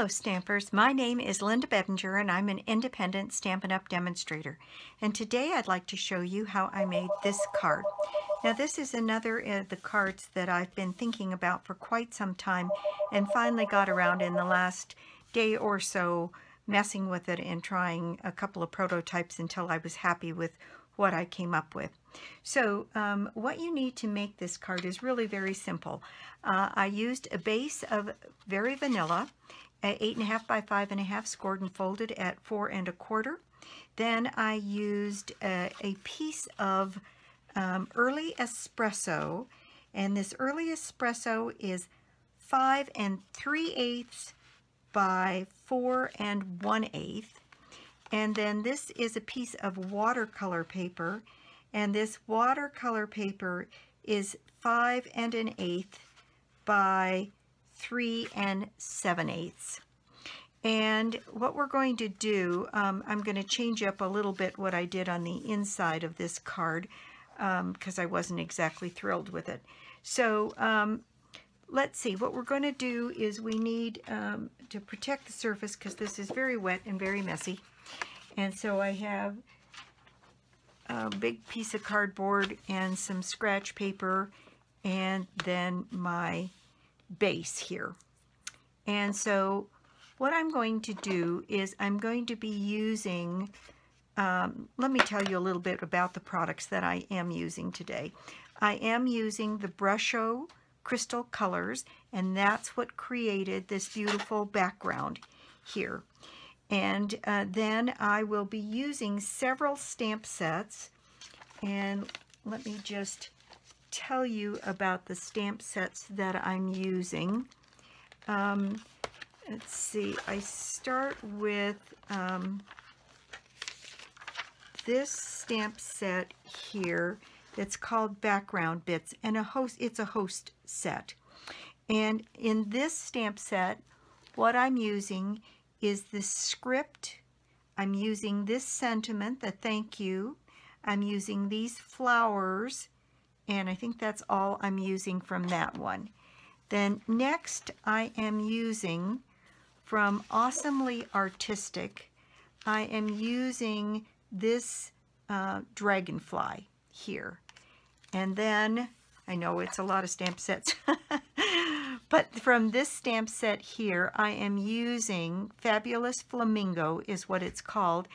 Hello Stampers, my name is Linda Bedinger and I'm an independent Stampin' Up! Demonstrator. And today I'd like to show you how I made this card. Now this is another of the cards that I've been thinking about for quite some time and finally got around in the last day or so messing with it and trying a couple of prototypes until I was happy with what I came up with. So what you need to make this card is really very simple. I used a base of Very Vanilla, 8.5 by 5.5, scored and folded at 4 1/4. Then I used a piece of Early Espresso, and this Early Espresso is 5 3/8 by 4 1/8. And then this is a piece of watercolor paper, and this watercolor paper is 5 1/8 by 3 7/8. And what we're going to do, I'm going to change up a little bit what I did on the inside of this card because I wasn't exactly thrilled with it. So let's see, what we're going to do is we need to protect the surface because this is very wet and very messy. And so I have a big piece of cardboard and some scratch paper and then my base here. And so what I'm going to do is I'm going to be using, let me tell you a little bit about the products that I am using today. I am using the Brusho Crystal Colors, and that's what created this beautiful background here. And then I will be using several stamp sets, and let me just tell you about the stamp sets that I'm using. Let's see, I start with this stamp set here that's called Background Bits, and it's a host set. And in this stamp set, what I'm using is this script. I'm using this sentiment, the thank you. I'm using these flowers, and I think that's all I'm using from that one. Then next I am using from Awesomely Artistic, I am using this dragonfly here. And then, I know it's a lot of stamp sets, but from this stamp set here, I am using Fabulous Flamingo is what it's called,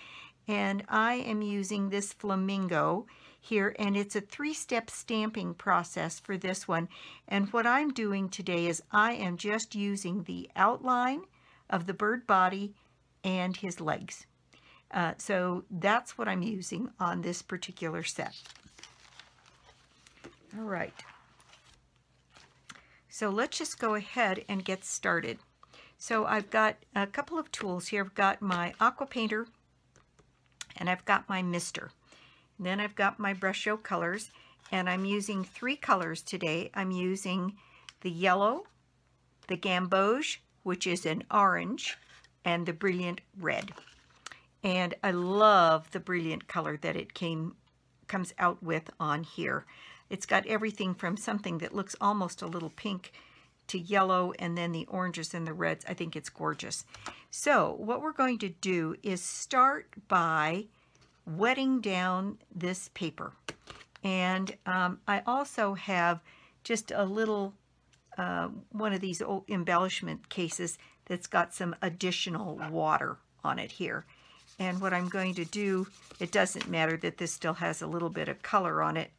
and I am using this Flamingo here, and it's a 3-step stamping process for this one. And what I'm doing today is I am just using the outline of the bird body and his legs. So that's what I'm using on this particular set. All right. So let's just go ahead and get started. So I've got a couple of tools here. I've got my aqua painter and I've got my mister. And then I've got my Brusho colors, and I'm using 3 colors today. I'm using the yellow, the gamboge, which is an orange, and the brilliant red. And I love the brilliant color that it comes out with on here. It's got everything from something that looks almost a little pink to yellow, and then the oranges and the reds. I think it's gorgeous. So what we're going to do is start by wetting down this paper. And I also have just a little one of these old embellishment cases that's got some additional water on it here. And what I'm going to do, it doesn't matter that this still has a little bit of color on it,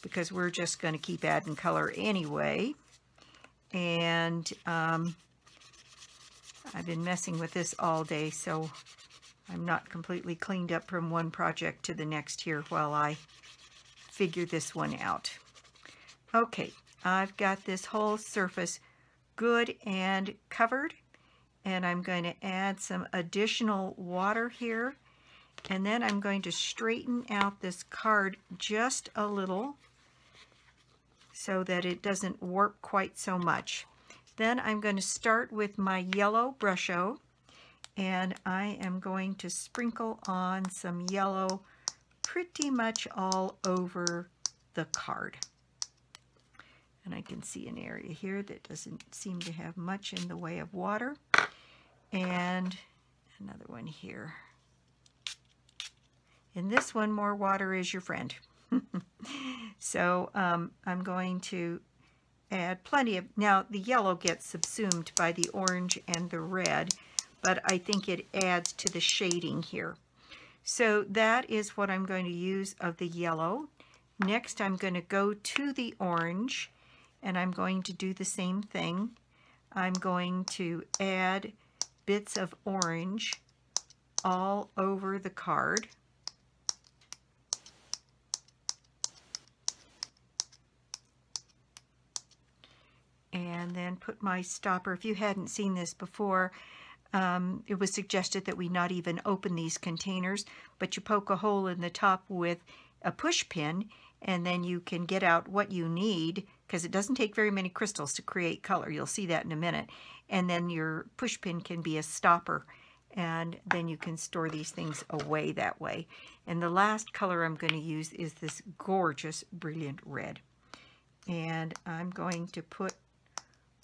because we're just going to keep adding color anyway. And I've been messing with this all day, so I'm not completely cleaned up from one project to the next here while I figure this one out. Okay, I've got this whole surface good and covered, and I'm going to add some additional water here, and then I'm going to straighten out this card just a little so that it doesn't warp quite so much. Then I'm going to start with my yellow Brusho, and I am going to sprinkle on some yellow pretty much all over the card. And I can see an area here that doesn't seem to have much in the way of water. And another one here. In this one, more water is your friend. So I'm going to add plenty of, now the yellow gets subsumed by the orange and the red, but I think it adds to the shading here. So that is what I'm going to use of the yellow. Next I'm going to go to the orange, and I'm going to do the same thing. I'm going to add bits of orange all over the card. And then put my stopper. If you hadn't seen this before, it was suggested that we not even open these containers, but you poke a hole in the top with a push pin, and then you can get out what you need, because it doesn't take very many crystals to create color. You'll see that in a minute. And then your push pin can be a stopper, and then you can store these things away that way. And the last color I'm going to use is this gorgeous brilliant red. And I'm going to put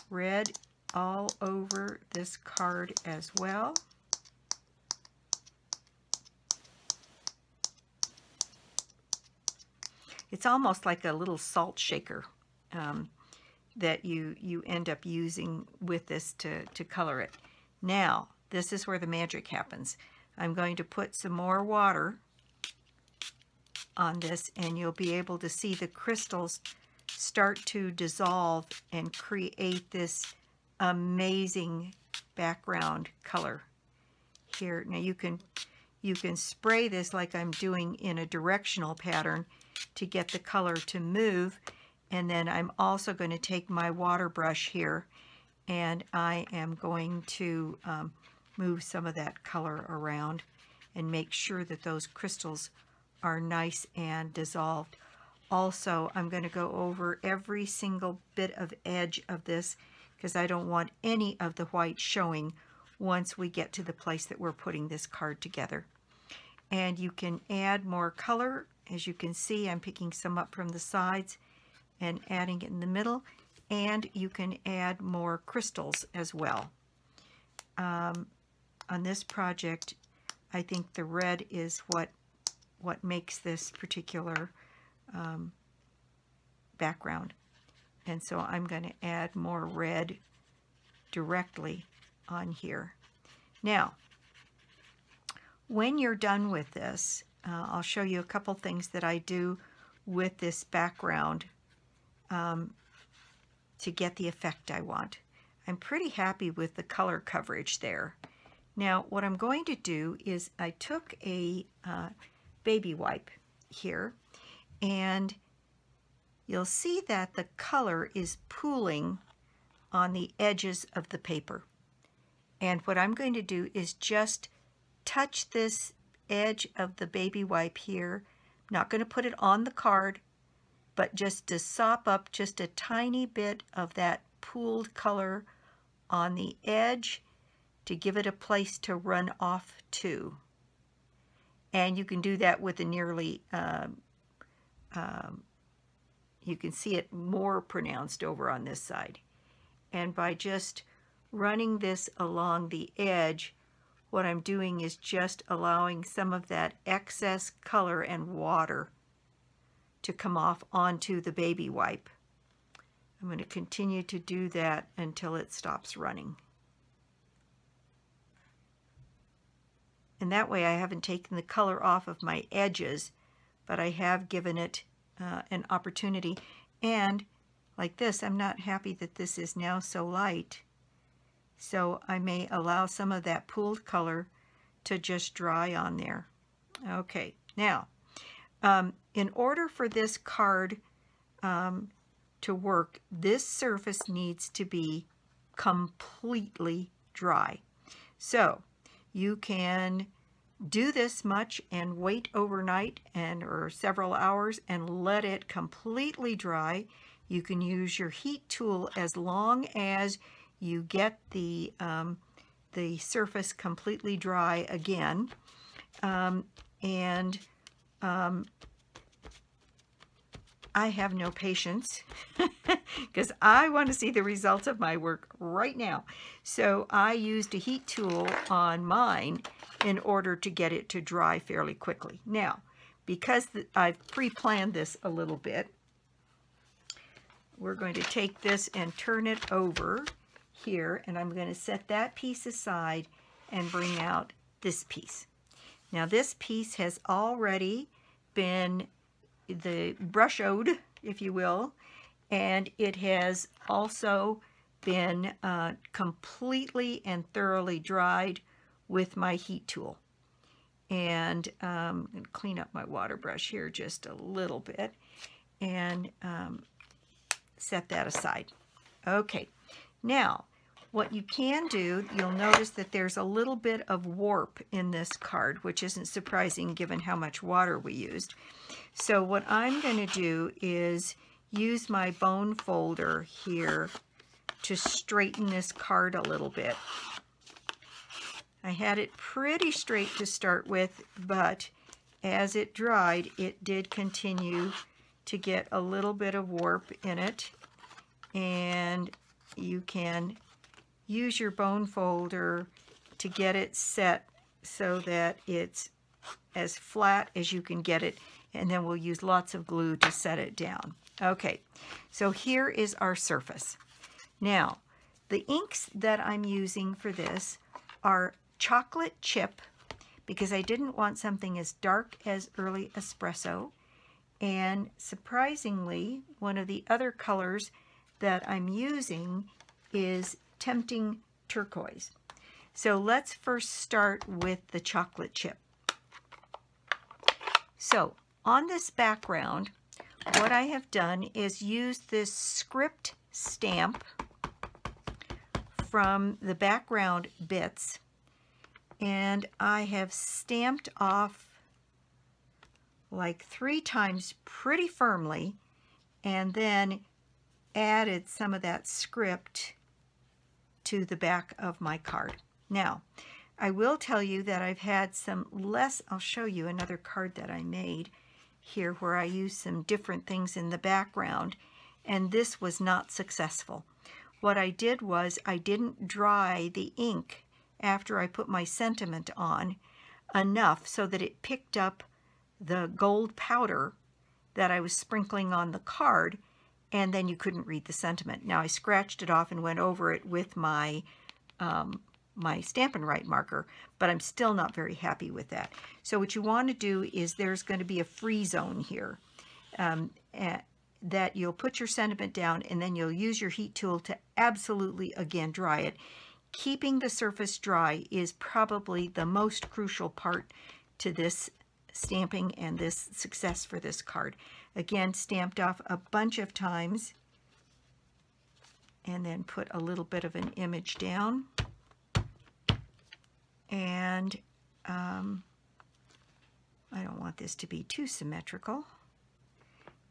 red all over this card as well. It's almost like a little salt shaker that you end up using with this to color it. Now, this is where the magic happens. I'm going to put some more water on this, and you'll be able to see the crystals start to dissolve and create this amazing background color here. Now you can spray this like I'm doing in a directional pattern to get the color to move, and then I'm also going to take my water brush here, and I am going to move some of that color around and make sure that those crystals are nice and dissolved. Also, I'm going to go over every single bit of edge of this, because I don't want any of the white showing once we get to the place that we're putting this card together. And you can add more color. As you can see, I'm picking some up from the sides and adding it in the middle, and you can add more crystals as well. On this project, I think the red is what makes this particular background, and so I'm going to add more red directly on here. Now, when you're done with this, I'll show you a couple things that I do with this background to get the effect I want. I'm pretty happy with the color coverage there. Now, what I'm going to do is I took a baby wipe here, and you'll see that the color is pooling on the edges of the paper. And what I'm going to do is just touch this edge of the baby wipe here. I'm not going to put it on the card, but just to sop up just a tiny bit of that pooled color on the edge to give it a place to run off to. And you can do that with a nearly, you can see it more pronounced over on this side. And by just running this along the edge, what I'm doing is just allowing some of that excess color and water to come off onto the baby wipe. I'm going to continue to do that until it stops running. And that way I haven't taken the color off of my edges, but I have given it an opportunity. And like this, I'm not happy that this is now so light. So I may allow some of that pooled color to just dry on there. Okay, now, in order for this card to work, this surface needs to be completely dry. So you can do this much and wait overnight or several hours and let it completely dry. You can use your heat tool as long as you get the surface completely dry again. I have no patience because I want to see the results of my work right now. So I used a heat tool on mine in order to get it to dry fairly quickly. Now, because I've pre-planned this a little bit, we're going to take this and turn it over here, and I'm going to set that piece aside and bring out this piece. Now this piece has already been the brushed, if you will, and it has also been completely and thoroughly dried with my heat tool. And I'm going to clean up my water brush here just a little bit and set that aside. Okay, now what you can do, you'll notice that there's a little bit of warp in this card, which isn't surprising given how much water we used. So what I'm going to do is use my bone folder here to straighten this card a little bit. I had it pretty straight to start with, but as it dried, it did continue to get a little bit of warp in it, and you can use your bone folder to get it set so that it's as flat as you can get it, and then we'll use lots of glue to set it down. Okay, so here is our surface. Now, the inks that I'm using for this are chocolate chip, because I didn't want something as dark as Early Espresso, and surprisingly, one of the other colors that I'm using is Tempting Turquoise. So let's first start with the chocolate chip. So on this background, what I have done is use this script stamp from the background bits, and I have stamped off like 3 times pretty firmly, and then added some of that script to the back of my card. Now, I will tell you that I've had some less, I'll show you another card that I made here where I used some different things in the background, and this was not successful. What I did was I didn't dry the ink after I put my sentiment on enough so that it picked up the gold powder that I was sprinkling on the card, and then you couldn't read the sentiment. Now I scratched it off and went over it with my my Stampin' Right marker, but I'm still not very happy with that. So what you want to do is there's going to be a free zone here that you'll put your sentiment down, and then you'll use your heat tool to absolutely again dry it. Keeping the surface dry is probably the most crucial part to this stamping and this success for this card. Again, stamped off a bunch of times and then put a little bit of an image down. And I don't want this to be too symmetrical,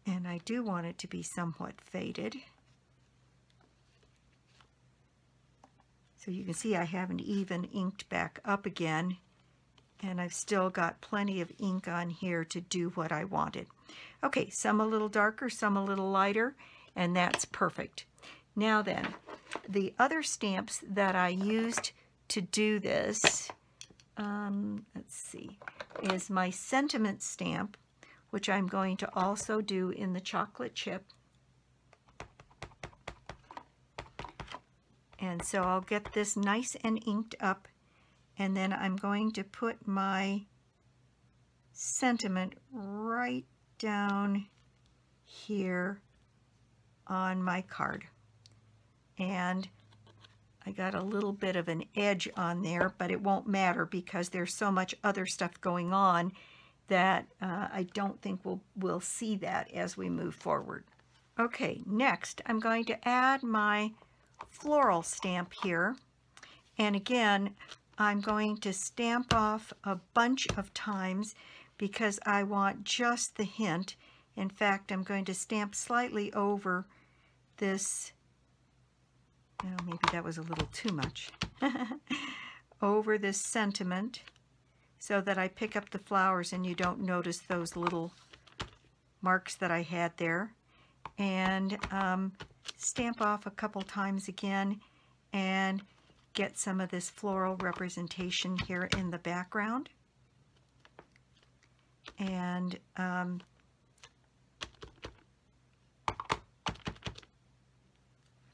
and I do want it to be somewhat faded. So you can see I haven't even inked back up again, and I've still got plenty of ink on here to do what I wanted. Okay, some a little darker, some a little lighter, and that's perfect. Now then, the other stamps that I used to do this, let's see, is my sentiment stamp, which I'm going to also do in the chocolate chip. And so I'll get this nice and inked up, and then I'm going to put my sentiment right down here on my card. And I got a little bit of an edge on there, but it won't matter because there's so much other stuff going on that I don't think we'll see that as we move forward. Okay, next I'm going to add my floral stamp here, and again I'm going to stamp off a bunch of times because I want just the hint. In fact, I'm going to stamp slightly over this, oh, maybe that was a little too much, over this sentiment so that I pick up the flowers and you don't notice those little marks that I had there, and stamp off a couple times again and get some of this floral representation here in the background. And in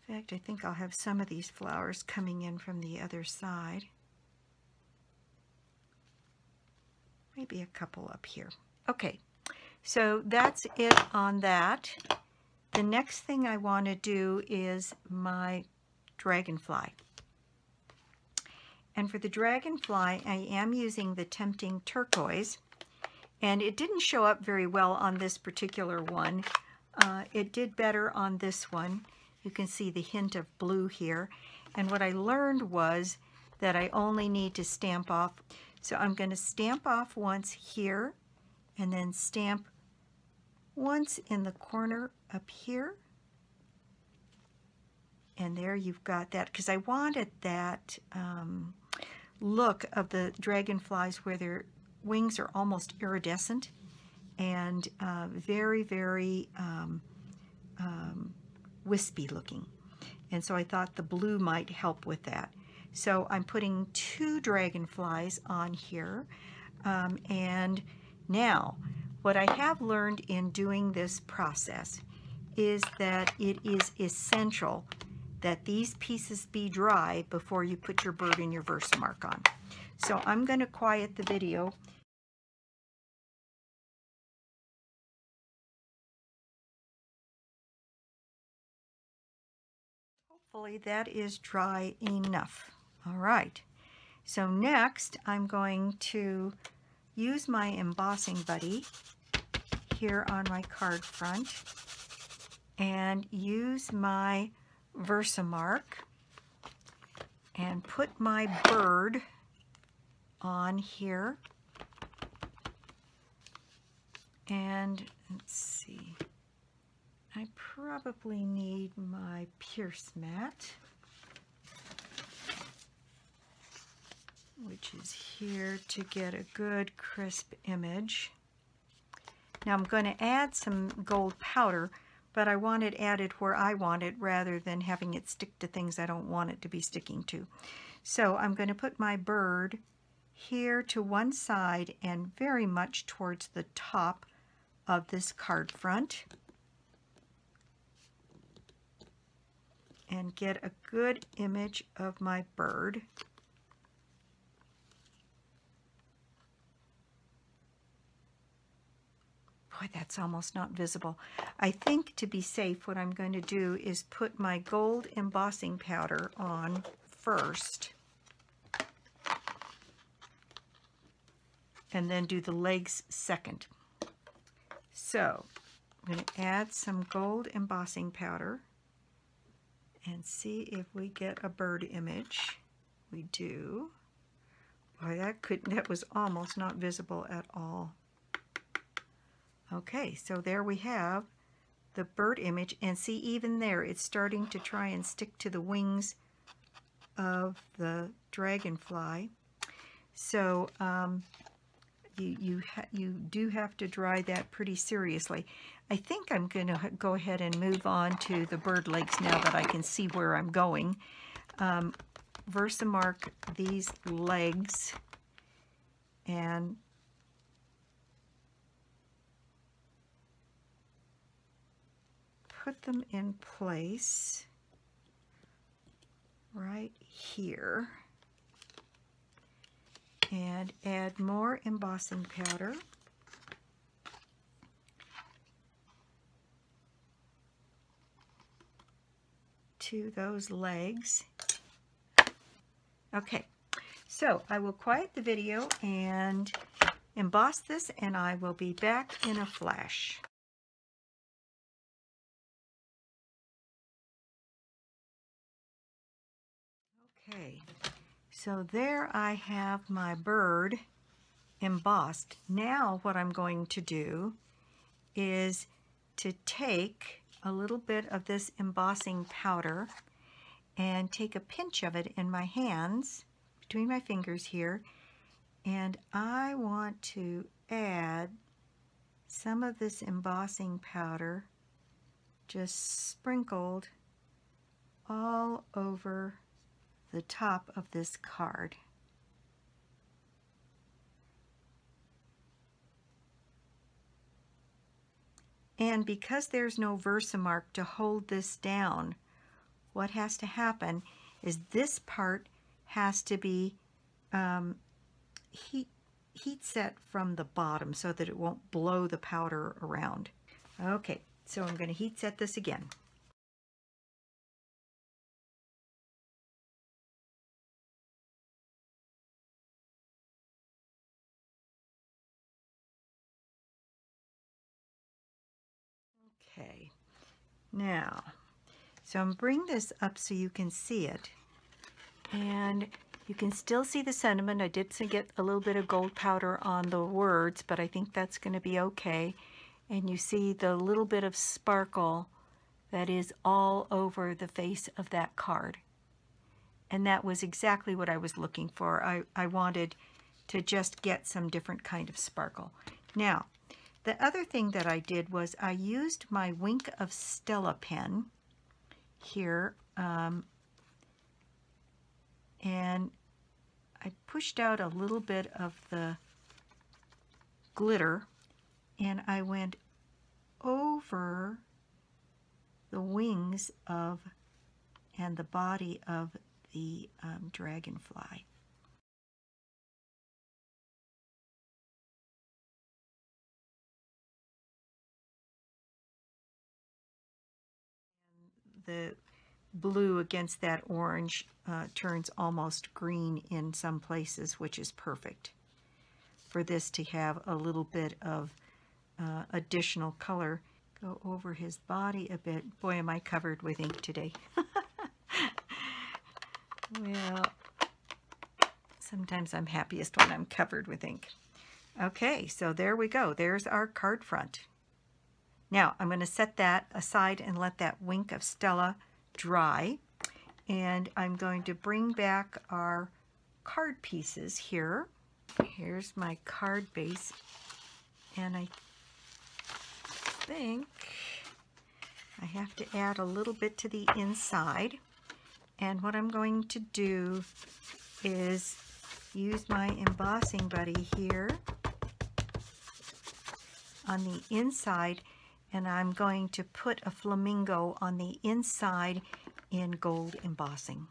fact, I think I'll have some of these flowers coming in from the other side. Maybe a couple up here. Okay, so that's it on that. The next thing I want to do is my dragonfly. And for the dragonfly, I am using the Tempting Turquoise. And it didn't show up very well on this particular one. It did better on this one. You can see the hint of blue here. And what I learned was that I only need to stamp off. So I'm going to stamp off once here, and then stamp once in the corner up here. And there you've got that, because I wanted that look of the dragonflies where their wings are almost iridescent and very, very wispy looking. And so I thought the blue might help with that. So I'm putting 2 dragonflies on here. And now, what I have learned in doing this process is that it is essential that these pieces be dry before you put your bird and your Versamark on. So I'm going to quiet the video. Hopefully that is dry enough. All right, so next I'm going to use my embossing buddy here on my card front and use my Versamark and put my bird on here. And let's see, I probably need my Pierce mat, which is here to get a good crisp image. Now I'm going to add some gold powder, but I want it added where I want it rather than having it stick to things I don't want it to be sticking to. So I'm going to put my bird here to one side and very much towards the top of this card front, and get a good image of my bird. Boy, that's almost not visible. I think to be safe, what I'm going to do is put my gold embossing powder on first, and then do the legs second. So I'm going to add some gold embossing powder and see if we get a bird image. We do. Boy, that was almost not visible at all. Okay, so there we have the bird image, and see, even there it's starting to try and stick to the wings of the dragonfly. So you do have to dry that pretty seriously. I think I'm going to go ahead and move on to the bird legs now that I can see where I'm going. Versamark these legs and put them in place right here, and add more embossing powder. To those legs. Okay, so I will quiet the video and emboss this, and I will be back in a flash. Okay, so there I have my bird embossed. Now what I'm going to do is to take a little bit of this embossing powder and take a pinch of it in my hands, between my fingers here, and I want to add some of this embossing powder just sprinkled all over the top of this card. And because there's no Versamark to hold this down, what has to happen is this part has to be heat set from the bottom so that it won't blow the powder around. Okay, so I'm going to heat set this again. Okay, now, so I'm bringing this up so you can see it, and you can still see the sentiment. I did get a little bit of gold powder on the words, but I think that's going to be okay. And you see the little bit of sparkle that is all over the face of that card. And that was exactly what I was looking for. I wanted to just get some different kind of sparkle. Now, the other thing that I did was I used my Wink of Stella pen here, and I pushed out a little bit of the glitter, and I went over the wings of and the body of the dragonfly. The blue against that orange turns almost green in some places, which is perfect for this to have a little bit of additional color. Go over his body a bit. Boy, am I covered with ink today. Well, sometimes I'm happiest when I'm covered with ink. Okay, so there we go. There's our card front. Now, I'm going to set that aside and let that Wink of Stella dry. And I'm going to bring back our card pieces here. Here's my card base. And I think I have to add a little bit to the inside. And what I'm going to do is use my embossing buddy here on the inside, and I'm going to put a flamingo on the inside in gold embossing.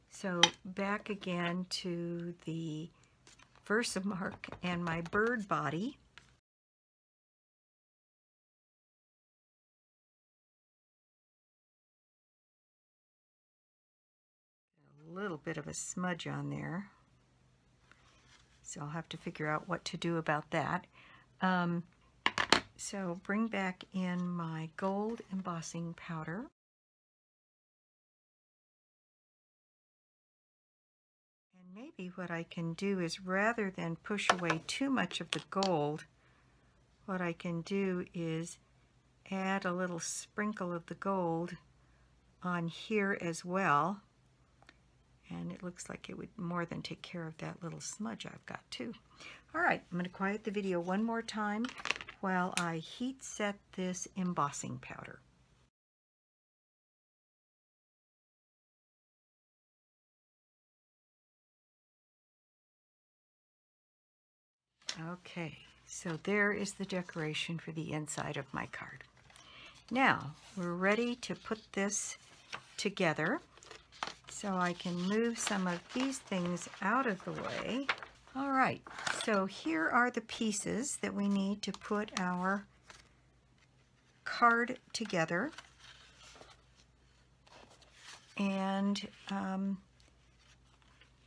So back again to the Versamark and my bird body. A little bit of a smudge on there, so I'll have to figure out what to do about that. So bring back in my gold embossing powder. And maybe what I can do is, rather than push away too much of the gold, what I can do is add a little sprinkle of the gold on here as well. And it looks like it would more than take care of that little smudge I've got too. All right, I'm going to quiet the video one more time while I heat set this embossing powder. Okay, so there is the decoration for the inside of my card. Now, we're ready to put this together. So I can move some of these things out of the way. All right, so here are the pieces that we need to put our card together. And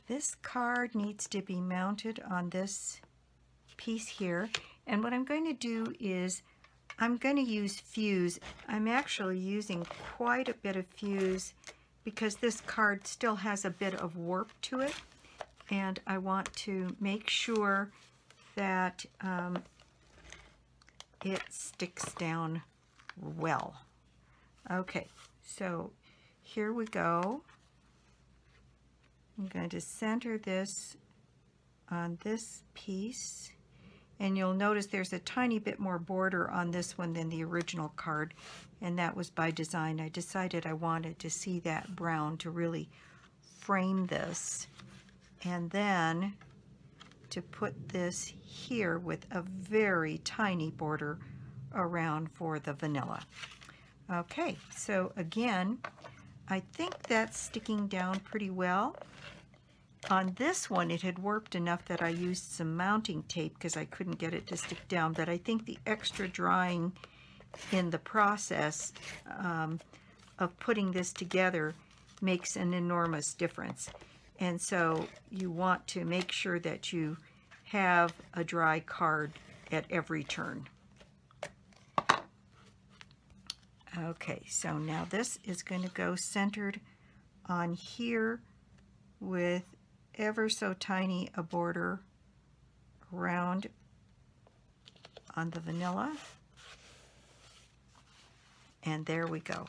this card needs to be mounted on this piece here. And what I'm going to do is I'm going to use fuse. I'm actually using quite a bit of fuse because this card still has a bit of warp to it, and I want to make sure that it sticks down well. Okay, so here we go. I'm going to center this on this piece, And you'll notice there's a tiny bit more border on this one than the original card, and that was by design. I decided I wanted to see that brown to really frame this, and then to put this here with a very tiny border around for the vanilla. Okay, so again, I think that's sticking down pretty well. On this one, it had worked enough that I used some mounting tape because I couldn't get it to stick down, but I think the extra drying in the process of putting this together makes an enormous difference. And so you want to make sure that you have a dry card at every turn. Okay, so now this is going to go centered on here with ever so tiny a border around on the vanilla. And there we go.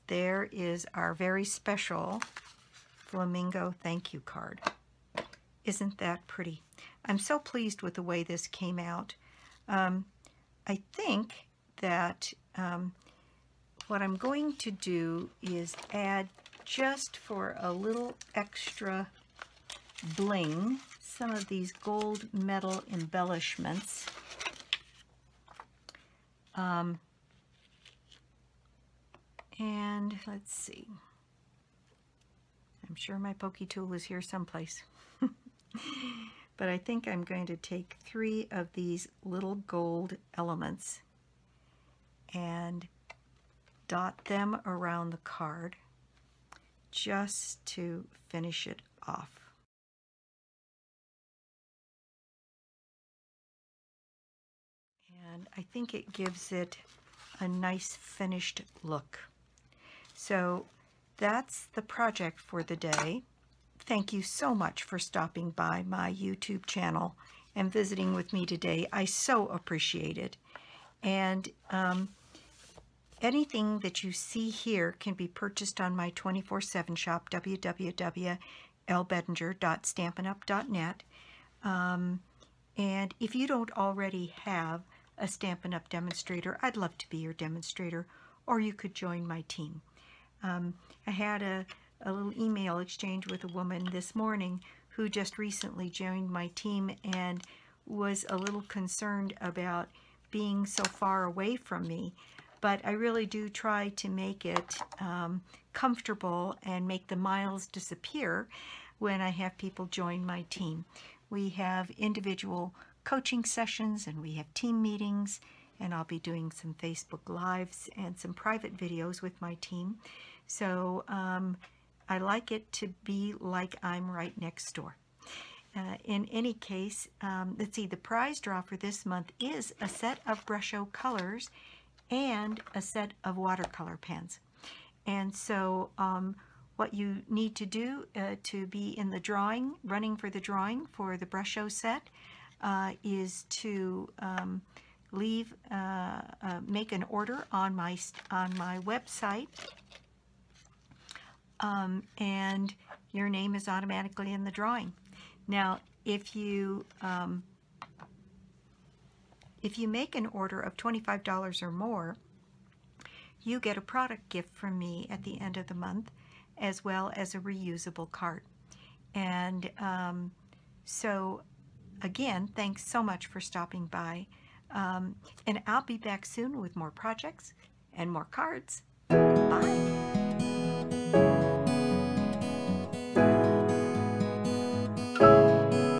There is our very special Flamingo thank you card. Isn't that pretty? I'm so pleased with the way this came out. I think that what I'm going to do is add, just for a little extra bling, some of these gold metal embellishments. And let's see. I'm sure my pokey tool is here someplace. But I think I'm going to take 3 of these little gold elements and dot them around the card just to finish it off. And I think it gives it a nice finished look. So that's the project for the day. Thank you so much for stopping by my YouTube channel and visiting with me today. I so appreciate it. And anything that you see here can be purchased on my 24/7 shop, www.lbedinger.stampinup.net. And if you don't already have a Stampin' Up! Demonstrator, I'd love to be your demonstrator, or you could join my team. I had a little email exchange with a woman this morning who just recently joined my team and was a little concerned about being so far away from me. But I really do try to make it comfortable and make the miles disappear when I have people join my team. We have individual coaching sessions and we have team meetings, and I'll be doing some Facebook Lives and some private videos with my team. So I like it to be like I'm right next door. In any case, let's see, the prize draw for this month is a set of Brusho colors and a set of watercolor pens. And so what you need to do to be in the drawing, running for the drawing for the Brusho set, is to make an order on my website, and your name is automatically in the drawing. Now, if you make an order of $25 or more, you get a product gift from me at the end of the month, as well as a reusable card. And so, again, thanks so much for stopping by. And I'll be back soon with more projects and more cards. Bye.